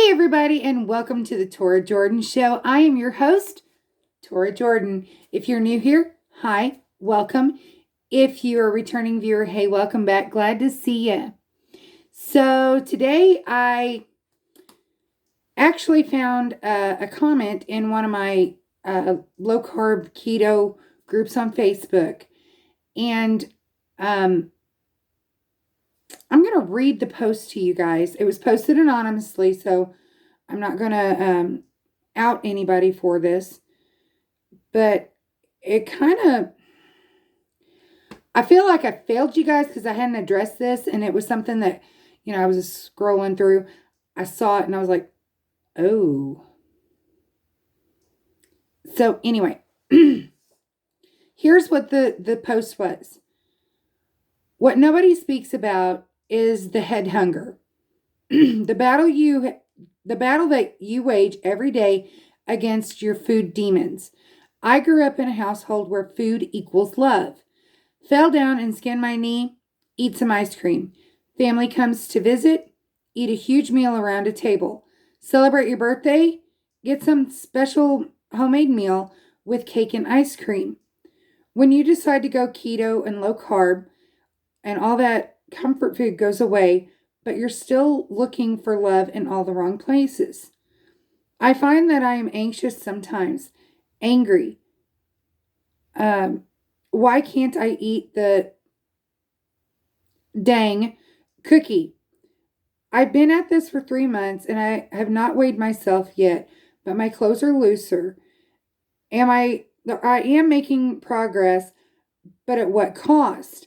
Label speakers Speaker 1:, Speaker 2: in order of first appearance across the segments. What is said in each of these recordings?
Speaker 1: Hey, everybody, and welcome to the Tora Jordan Show. I am your host, Tora Jordan. If you're new here, hi, welcome. If you're a returning viewer, hey, welcome back. Glad to see you. So today I actually found a comment in one of my low carb keto groups on Facebook, and I'm going to read the post to you guys. It was posted anonymously, so I'm not going to out anybody for this, but it kind of, I feel like I failed you guys because I hadn't addressed this, and it was something that, I was just scrolling through. I saw it, and I was like, oh. So anyway, here's what the post was. What nobody speaks about is the head hunger. The battle that you wage every day against your food demons. I grew up in a household where food equals love. Fell down and skinned my knee, eat some ice cream. Family comes to visit, eat a huge meal around a table. Celebrate your birthday, get some special homemade meal with cake and ice cream. When you decide to go keto and low carb and all that comfort food goes away, but you're still looking for love in all the wrong places. I find that I am anxious sometimes, angry. Why can't I eat the dang cookie? I've been at this for 3 months and I have not weighed myself yet, but my clothes are looser. I am making progress, but at what cost?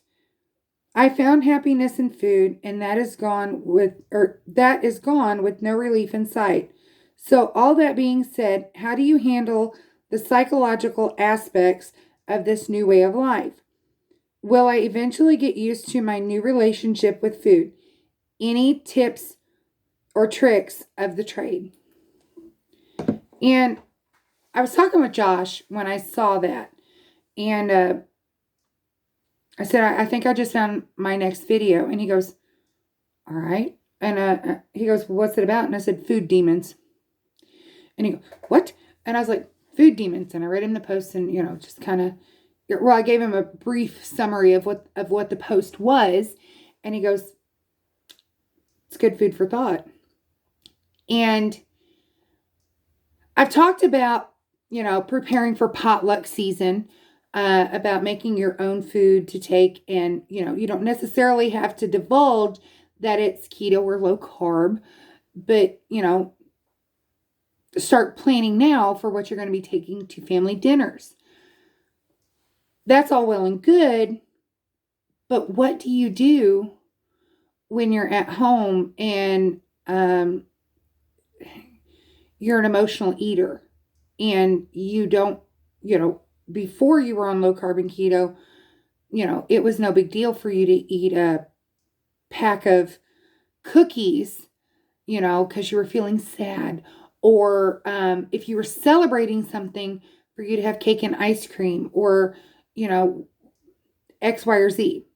Speaker 1: I found happiness in food, and that is gone with no relief in sight. So all that being said, how do you handle the psychological aspects of this new way of life? Will I eventually get used to my new relationship with food? Any tips or tricks of the trade? And I was talking with Josh when I saw that, and I said, I think I just found my next video. And he goes, all right. And he goes, well, what's it about? And I said, food demons. And he goes, what? And I was like, food demons. And I read him the post and, just kind of, well, I gave him a brief summary of what the post was. And he goes, it's good food for thought. And I've talked about, preparing for potluck season, about making your own food to take. And, you don't necessarily have to divulge that it's keto or low carb, but, start planning now for what you're going to be taking to family dinners. That's all well and good, but what do you do when you're at home and you're an emotional eater and you don't, before you were on low carb and keto, it was no big deal for you to eat a pack of cookies, because you were feeling sad. Or if you were celebrating something, for you to have cake and ice cream or, X, Y, or Z.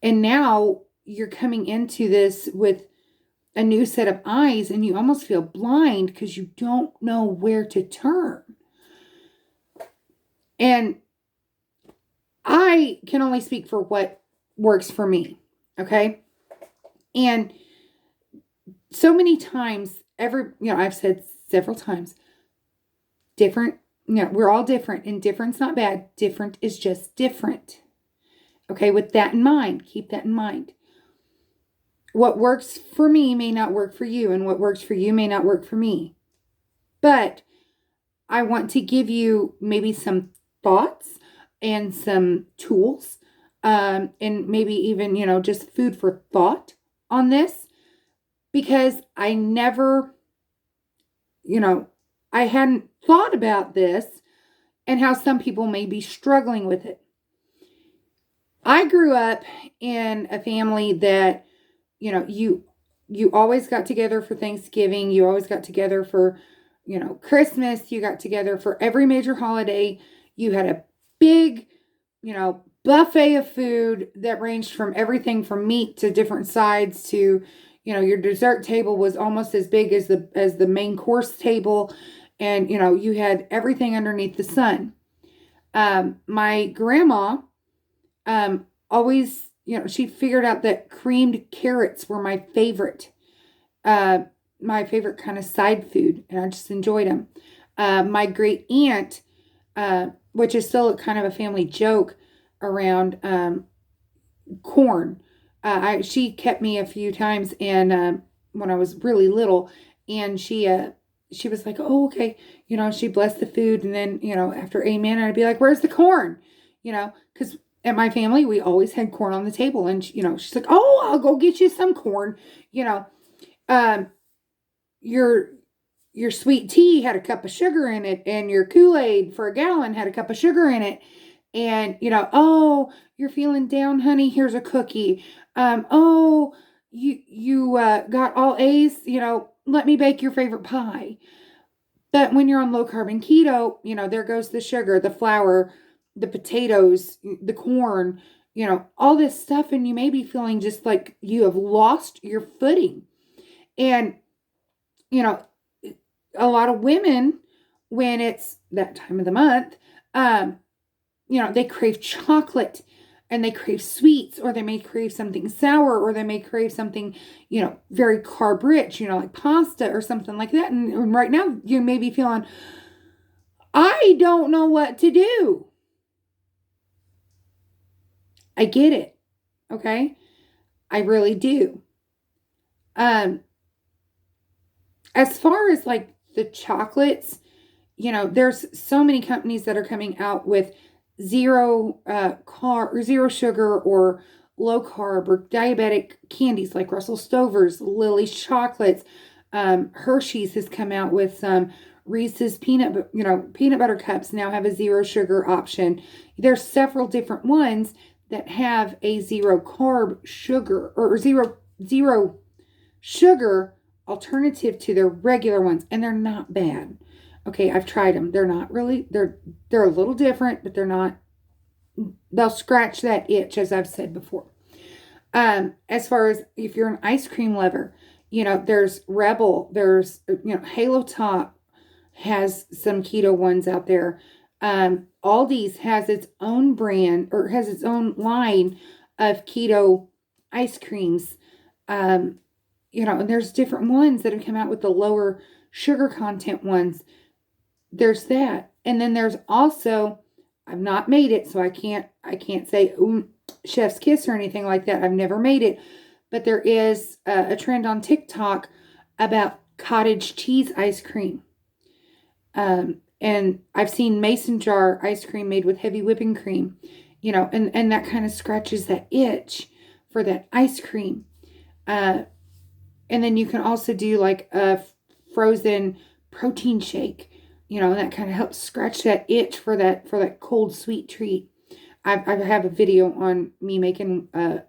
Speaker 1: And now you're coming into this with a new set of eyes and you almost feel blind because you don't know where to turn. And I can only speak for what works for me. Okay. And so many times, I've said several times, different, we're all different, and different's not bad. Different is just different. Okay. With that in mind, keep that in mind. What works for me may not work for you, and what works for you may not work for me. But I want to give you maybe some thoughts and some tools, and maybe even, just food for thought on this, because I never, I hadn't thought about this and how some people may be struggling with it. I grew up in a family that, you always got together for Thanksgiving. You always got together for, Christmas. You got together for every major holiday. You had a big, buffet of food that ranged from everything from meat to different sides to, your dessert table was almost as big as the main course table, and you had everything underneath the sun. My grandma always, she figured out that creamed carrots were uh, my favorite kind of side food, and I just enjoyed them. My great aunt, which is still kind of a family joke around corn. She kept me a few times, and when I was really little, and she was like, "Oh, okay," she blessed the food, and then after Amen, I'd be like, "Where's the corn?" Because at my family we always had corn on the table, and she's like, "Oh, I'll go get you some corn," you know. Um, your your sweet tea had a cup of sugar in it, and your Kool-Aid for a gallon had a cup of sugar in it. And oh, you're feeling down, honey, here's a cookie. Oh, you got all A's, let me bake your favorite pie. But when you're on low carb and keto, there goes the sugar, the flour, the potatoes, the corn, all this stuff, and you may be feeling just like you have lost your footing. And you know, a lot of women, when it's that time of the month, um, they crave chocolate, and they crave sweets, or they may crave something sour, or they may crave something, very carb rich, like pasta or something like that. And right now you may be feeling, I don't know what to do. I get it. Okay. I really do. As far as like the chocolates, there's so many companies that are coming out with zero or zero sugar or low carb or diabetic candies like Russell Stover's, Lily's chocolates. Hershey's has come out with some Reese's peanut butter cups now have a zero sugar option. There's several different ones that have a zero carb sugar or zero sugar alternative to their regular ones, and they're not bad. Okay, I've tried them. They're not really, they're a little different, but they'll scratch that itch, as I've said before. As far as if you're an ice cream lover, there's Rebel, there's, Halo Top has some keto ones out there. Aldi's has its own brand, or has its own line of keto ice creams. And there's different ones that have come out with the lower sugar content ones. There's that. And then there's also, I've not made it, so I can't say chef's kiss or anything like that. I've never made it. But there is a trend on TikTok about cottage cheese ice cream. And I've seen mason jar ice cream made with heavy whipping cream, and that kind of scratches that itch for that ice cream. And then you can also do like a frozen protein shake, that kind of helps scratch that itch for that cold sweet treat. I have a video on me making a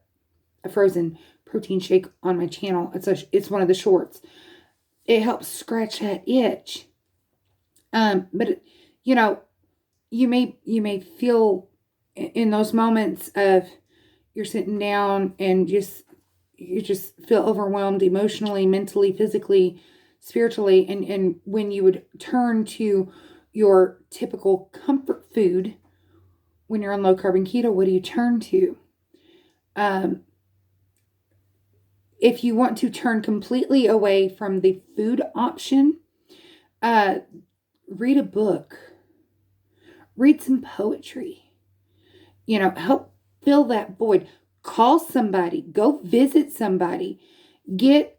Speaker 1: frozen protein shake on my channel. It's one of the shorts. It helps scratch that itch. But you may feel in those moments of you're sitting down and you just feel overwhelmed emotionally, mentally, physically, spiritually. And when you would turn to your typical comfort food when you're on low carb and keto, what do you turn to? If you want to turn completely away from the food option, read a book, read some poetry, help fill that void. Call somebody, go visit somebody, get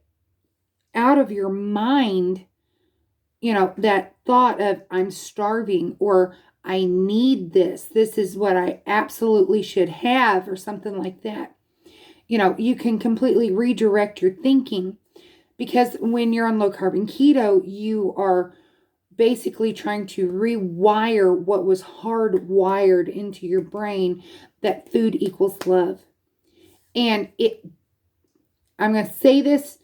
Speaker 1: out of your mind, that thought of I'm starving or I need this. This is what I absolutely should have, or something like that. You can completely redirect your thinking, because when you're on low carb and keto, you are basically trying to rewire what was hardwired into your brain, that food equals love. And I'm going to say this,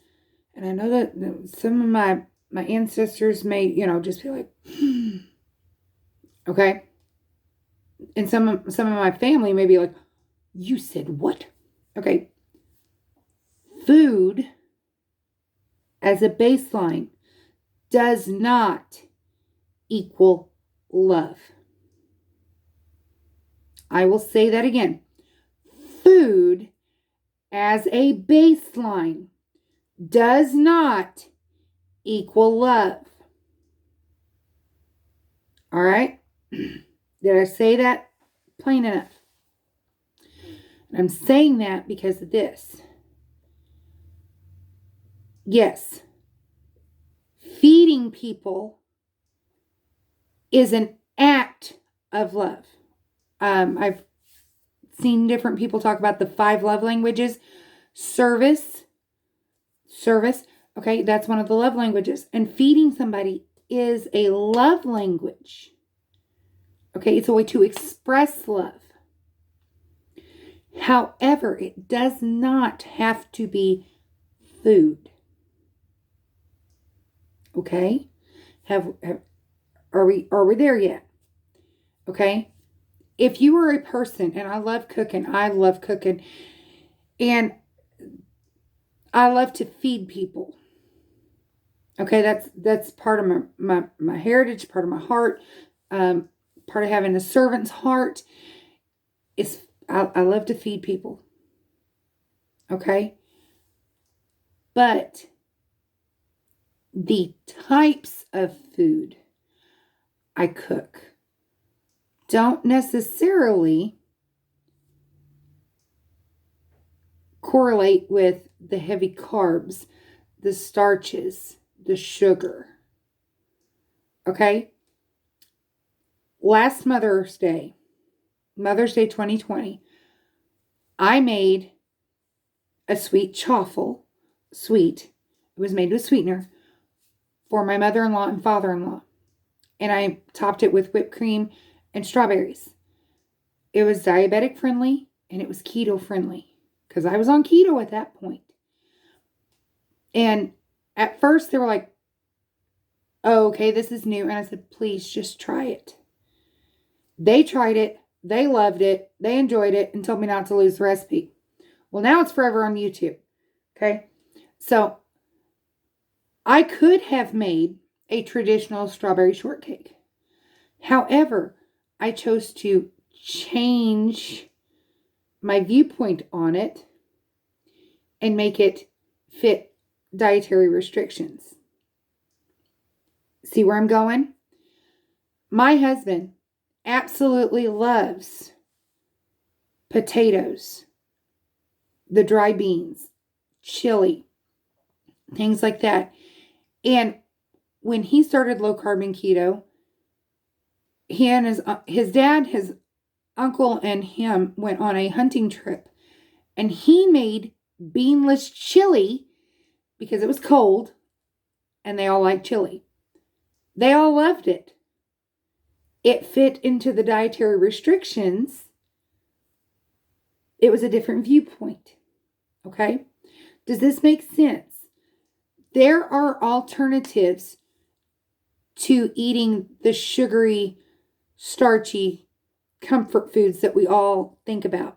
Speaker 1: and I know that some of my ancestors may, just be like, okay. And some of my family may be like, you said what? Okay. Food as a baseline does not equal love. I will say that again. Food as a baseline does not equal love. All right? Did I say that plain enough? I'm saying that because of this. Yes, feeding people is an act of love. I've seen different people talk about the 5 love languages. Service. Okay, that's one of the love languages. And feeding somebody is a love language. Okay, it's a way to express love. However, it does not have to be food. Okay? Are we there yet? Okay? If you are a person, and I love cooking, and I love to feed people. Okay, that's part of my heritage, part of my heart, part of having a servant's heart is I love to feed people. Okay? But the types of food I cook don't necessarily correlate with the heavy carbs, the starches, the sugar. Okay? Last Mother's Day 2020, I made a sweet chaffle. Sweet. It was made with sweetener for my mother-in-law and father-in-law. And I topped it with whipped cream and strawberries. It was diabetic friendly and it was keto friendly because I was on keto at that point. And at first they were like, oh, okay, this is new. And I said, please just try it. They tried it. They loved it. They enjoyed it and told me not to lose the recipe. Well, now it's forever on YouTube. Okay. So I could have made a traditional strawberry shortcake. However, I chose to change my viewpoint on it and make it fit dietary restrictions. See where I'm going? My husband absolutely loves potatoes, the dry beans, chili, things like that. And when he started low carb and keto, he and his dad, his uncle, and him went on a hunting trip. And he made beanless chili because it was cold and they all like chili. They all loved it. It fit into the dietary restrictions. It was a different viewpoint. Okay? Does this make sense? There are alternatives to eating the sugary, starchy comfort foods that we all think about.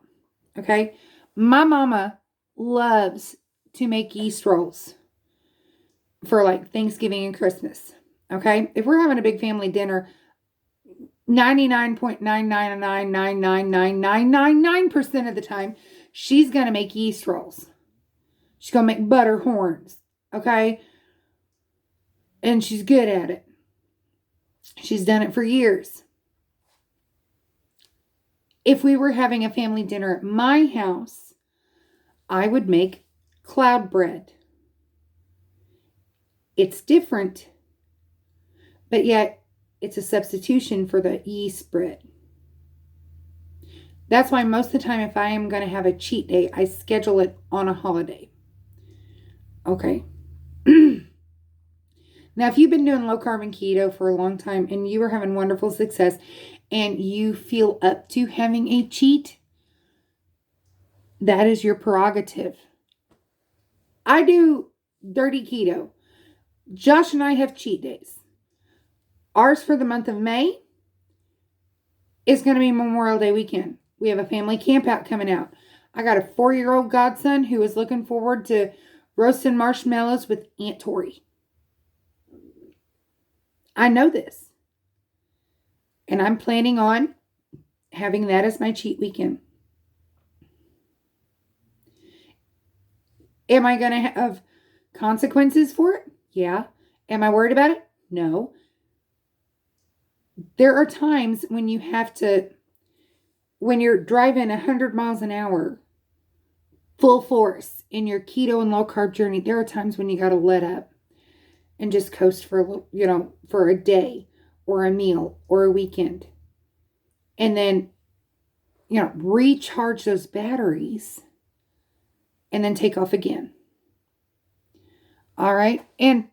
Speaker 1: Okay? My mama loves to make yeast rolls for like Thanksgiving and Christmas. Okay? If we're having a big family dinner, 99.9999999% of the time, she's going to make yeast rolls. She's going to make butter horns. Okay? And she's good at it. She's done it for years. If we were having a family dinner at my house, I would make cloud bread. It's different, but yet it's a substitution for the yeast bread. That's why most of the time, if I am going to have a cheat day, I schedule it on a holiday. Okay. Now, if you've been doing low carb and keto for a long time and you are having wonderful success and you feel up to having a cheat, that is your prerogative. I do dirty keto. Josh and I have cheat days. Ours for the month of May is going to be Memorial Day weekend. We have a family camp out coming out. I got a 4-year-old godson who is looking forward to roasting marshmallows with Aunt Tori. I know this. And I'm planning on having that as my cheat weekend. Am I going to have consequences for it? Yeah. Am I worried about it? No. There are times when you have to, when you're driving 100 miles an hour, full force in your keto and low carb journey, there are times when you got to let up and just coast for a little, for a day or a meal or a weekend. And then, recharge those batteries and then take off again. All right. And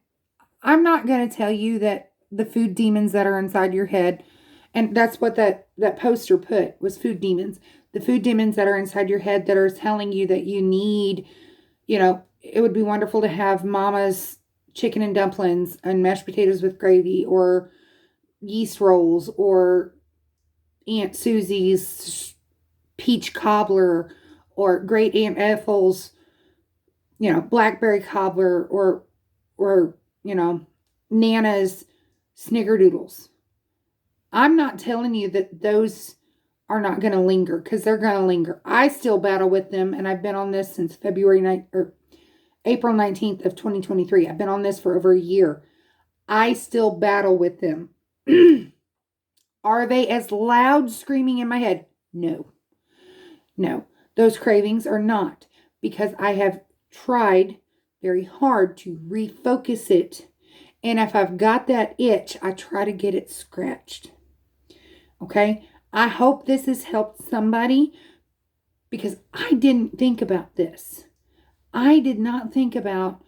Speaker 1: I'm not going to tell you that the food demons that are inside your head, and that's what that poster put, was food demons. The food demons that are inside your head that are telling you that you need, it would be wonderful to have mama's chicken and dumplings and mashed potatoes with gravy, or yeast rolls, or Aunt Susie's peach cobbler, or great Aunt Ethel's, blackberry cobbler, or Nana's snickerdoodles. I'm not telling you that those are not going to linger, because they're going to linger. I still battle with them, and I've been on this since April 19th of 2023. I've been on this for over a year. I still battle with them. Are they as loud screaming in my head? No. Those cravings are not, because I have tried very hard to refocus it. And if I've got that itch, I try to get it scratched. Okay? I hope this has helped somebody, because I didn't think about this. I did not think about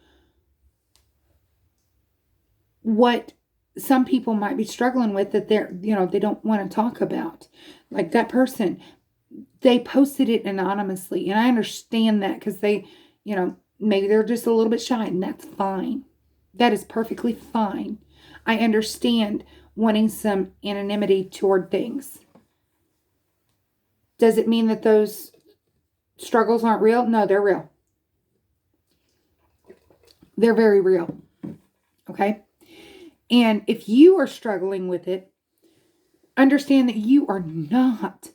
Speaker 1: what some people might be struggling with that they don't want to talk about. Like that person, they posted it anonymously. And I understand that, because they, maybe they're just a little bit shy, and that's fine. That is perfectly fine. I understand wanting some anonymity toward things. Does it mean that those struggles aren't real? No, they're real. They're very real. Okay? And if you are struggling with it, understand that you are not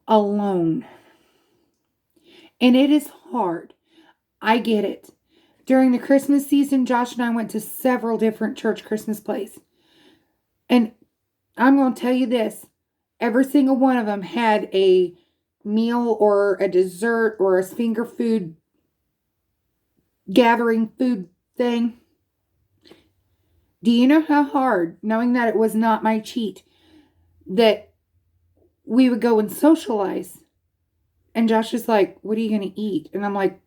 Speaker 1: alone. And it is hard. I get it. During the Christmas season, Josh and I went to several different church Christmas plays. And I'm going to tell you this. Every single one of them had a meal or a dessert or a finger food gathering food thing. Do you know how hard, knowing that it was not my cheat, that we would go and socialize? And Josh is like, what are you going to eat? And I'm like,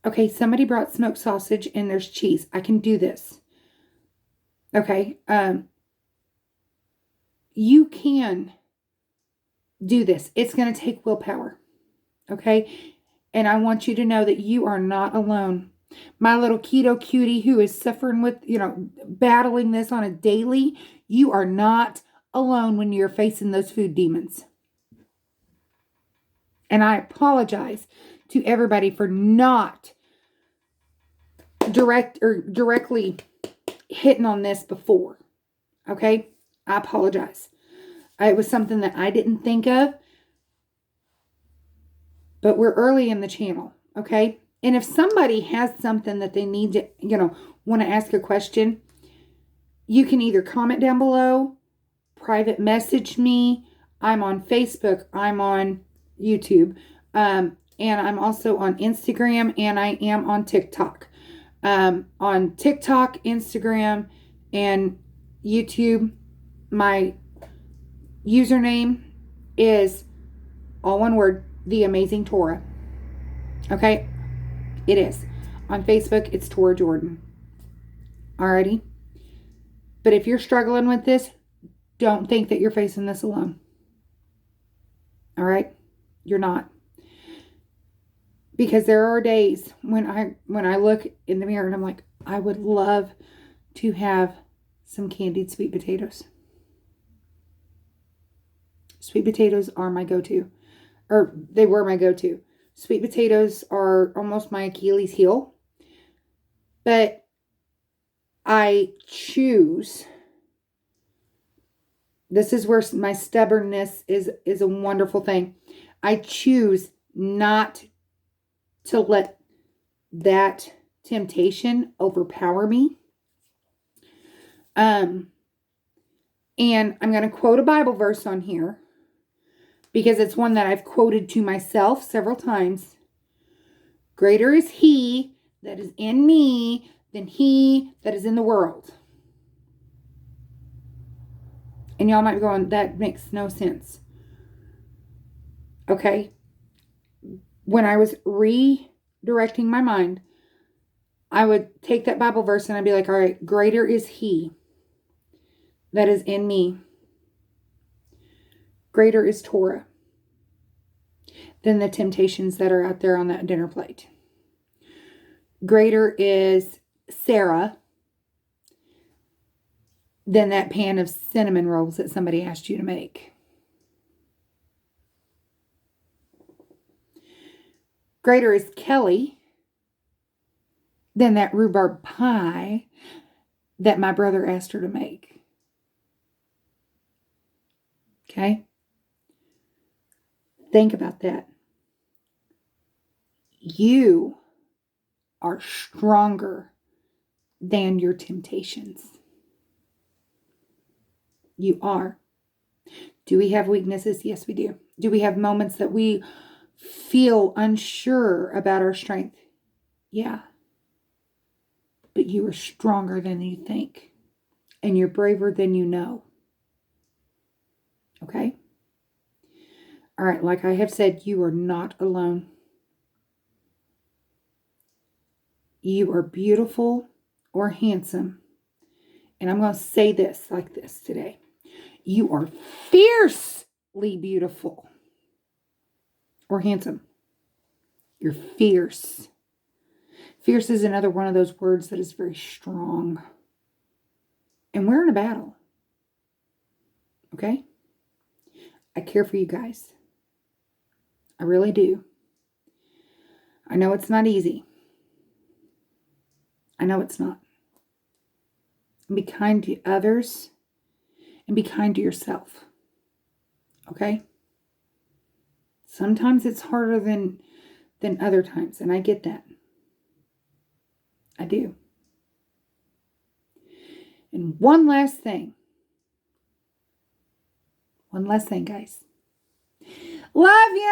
Speaker 1: okay, somebody brought smoked sausage and there's cheese. I can do this. Okay. You can do this. It's going to take willpower. Okay. And I want you to know that you are not alone. My little keto cutie who is suffering with, battling this on a daily, you are not alone when you're facing those food demons. And I apologize to everybody for not directly hitting on this before. Okay? I apologize. It was something that I didn't think of. But we're early in the channel. Okay? And if somebody has something that they need to, want to ask a question, you can either comment down below, private message me. I'm on Facebook. I'm on YouTube. And I'm also on Instagram, and I am on TikTok. On TikTok, Instagram, and YouTube, my username is all one word, The Amazing Tora. Okay? It is. On Facebook, it's Tora Jordan. Alrighty? But if you're struggling with this, don't think that you're facing this alone. Alright? You're not. Because there are days when I look in the mirror and I'm like, I would love to have some candied sweet potatoes. Sweet potatoes are my go-to. Or they were my go-to. Sweet potatoes are almost my Achilles heel. But I choose. This is where my stubbornness is a wonderful thing. I choose not to let that temptation overpower me. And I'm going to quote a Bible verse on here because it's one that I've quoted to myself several times. Greater is he that is in me than he that is in the world. And y'all might be going, that makes no sense. Okay. When I was redirecting my mind, I would take that Bible verse and I'd be like, all right, greater is he that is in me. Greater is Torah than the temptations that are out there on that dinner plate. Greater is Sarah than that pan of cinnamon rolls that somebody asked you to make. Greater is Kelly than that rhubarb pie that my brother asked her to make. Okay? Think about that. You are stronger than your temptations. You are. Do we have weaknesses? Yes, we do. Do we have moments that we feel unsure about our strength? Yeah. But you are stronger than you think. And you're braver than you know. Okay? All right, like I have said, you are not alone. You are beautiful or handsome. And I'm going to say this like this today. You are fiercely beautiful or handsome. You're fierce. Fierce is another one of those words that is very strong. And we're in a battle. Okay? I care for you guys. I really do. I know it's not easy. I know it's not. Be kind to others and be kind to yourself. Okay? Sometimes it's harder than other times, and I get that. I do. And one last thing. One last thing, guys. Love yous!